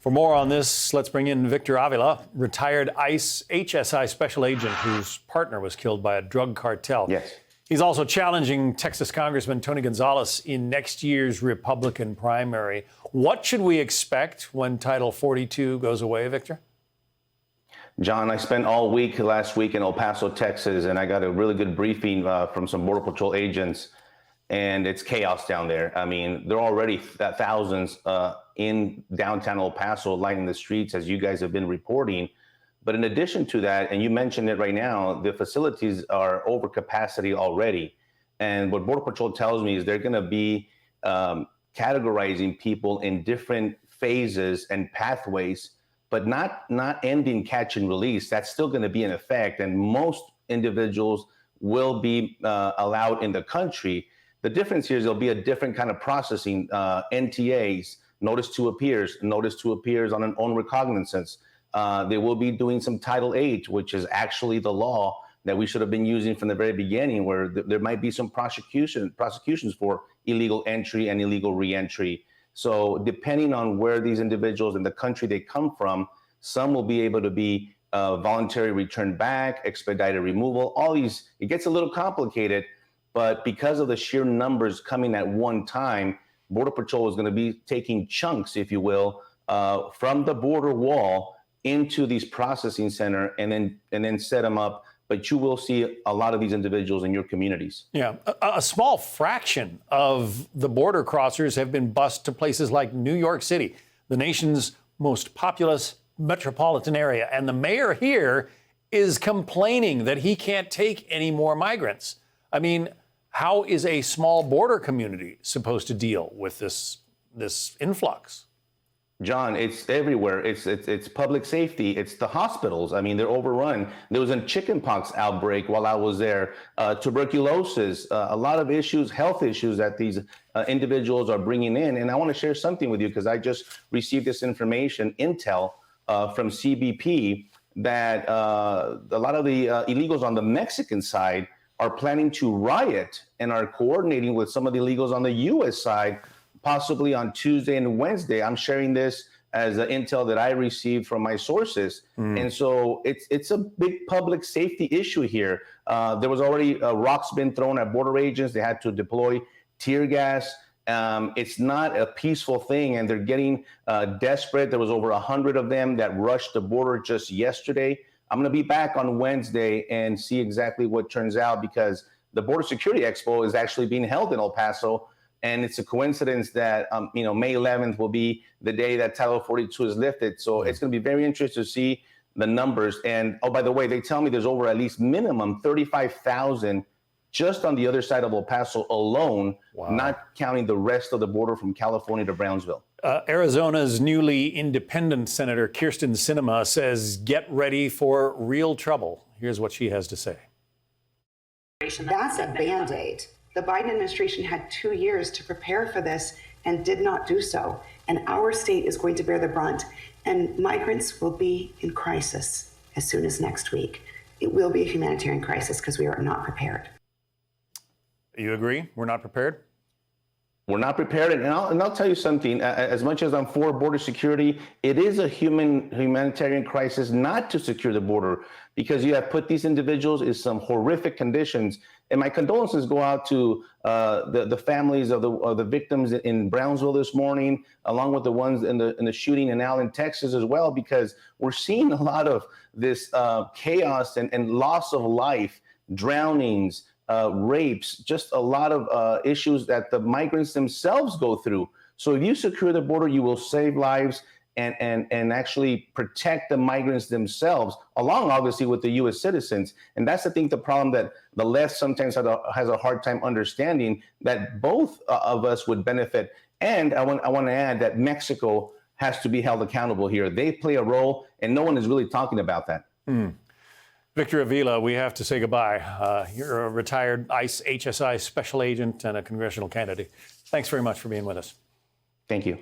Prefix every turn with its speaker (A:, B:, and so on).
A: For more on this, let's bring in Victor Avila, retired ICE HSI special agent whose partner was killed by a drug cartel.
B: Yes.
A: He's also challenging Texas Congressman Tony Gonzalez in next year's Republican primary. What should we expect when Title 42 goes away, Victor?
B: John, I spent all week last week in El Paso, Texas, and I got a really good briefing from some Border Patrol agents, and it's chaos down there. I mean, there are already thousands in downtown El Paso lining the streets, as you guys have been reporting. But in addition to that, and you mentioned it right now, the facilities are over capacity already. And what Border Patrol tells me is they're going to be categorizing people in different phases and pathways, but not ending catch and release. That's still going to be in effect. And most individuals will be allowed in the country. The difference here is there'll be a different kind of processing, NTAs, notice to appears on an own recognizance. They will be doing some Title 8, which is actually the law that we should have been using from the very beginning, where there might be some prosecutions for illegal entry and illegal reentry. So depending on where these individuals in the country they come from, some will be able to be voluntary return back, expedited removal, all these. It gets a little complicated, but because of the sheer numbers coming at one time, Border Patrol is going to be taking chunks, if you will, from the border wall into these processing center and then set them up. But you will see a lot of these individuals in your communities.
A: Yeah, a small fraction of the border crossers have been bused to places like New York City, the nation's most populous metropolitan area. And the mayor here is complaining that he can't take any more migrants. I mean, how is a small border community supposed to deal with this influx?
B: John, it's everywhere. It's public safety. It's the hospitals. I mean, they're overrun. There was a chickenpox outbreak while I was there, tuberculosis, a lot of issues, health issues that these individuals are bringing in. And I want to share something with you because I just received this intel from CBP that a lot of the illegals on the Mexican side are planning to riot and are coordinating with some of the illegals on the U.S. side, possibly on Tuesday and Wednesday. I'm sharing this as the intel that I received from my sources. And so it's a big public safety issue here. There was already rocks been thrown at border agents. They had to deploy tear gas. It's not a peaceful thing, and they're getting desperate. There was over 100 of them that rushed the border just yesterday. I'm going to be back on Wednesday and see exactly what turns out, because the Border Security Expo is actually being held in El Paso. And it's a coincidence that, May 11th will be the day that Title 42 is lifted. So it's going to be very interesting to see the numbers. And, oh, by the way, they tell me there's over at least minimum 35,000 just on the other side of El Paso alone, not counting the rest of the border from California to Brownsville.
A: Arizona's newly independent Senator Kyrsten Sinema says, get ready for real trouble. Here's what she has to say.
C: That's a Band-Aid. The Biden administration had 2 years to prepare for this and did not do so. And our state is going to bear the brunt. And migrants will be in crisis as soon as next week. It will be a humanitarian crisis because we are not prepared.
A: You agree? We're not prepared?
B: We're not prepared. And I'll tell you something. As much as I'm for border security, it is a humanitarian crisis not to secure the border, because you have put these individuals in some horrific conditions. And my condolences go out to the families of the victims in Brownsville this morning, along with the ones in the shooting in Allen, Texas as well, because we're seeing a lot of this chaos and loss of life, drownings, rapes, just a lot of issues that the migrants themselves go through. So if you secure the border, you will save lives and actually protect the migrants themselves, along obviously with the U.S. citizens. And that's, I think, the problem that the left sometimes has a hard time understanding, that both of us would benefit. And I want to add that Mexico has to be held accountable here. They play a role, and no one is really talking about that.
A: Victor Avila, we have to say goodbye. You're a retired ICE HSI special agent and a congressional candidate. Thanks very much for being with us.
B: Thank you.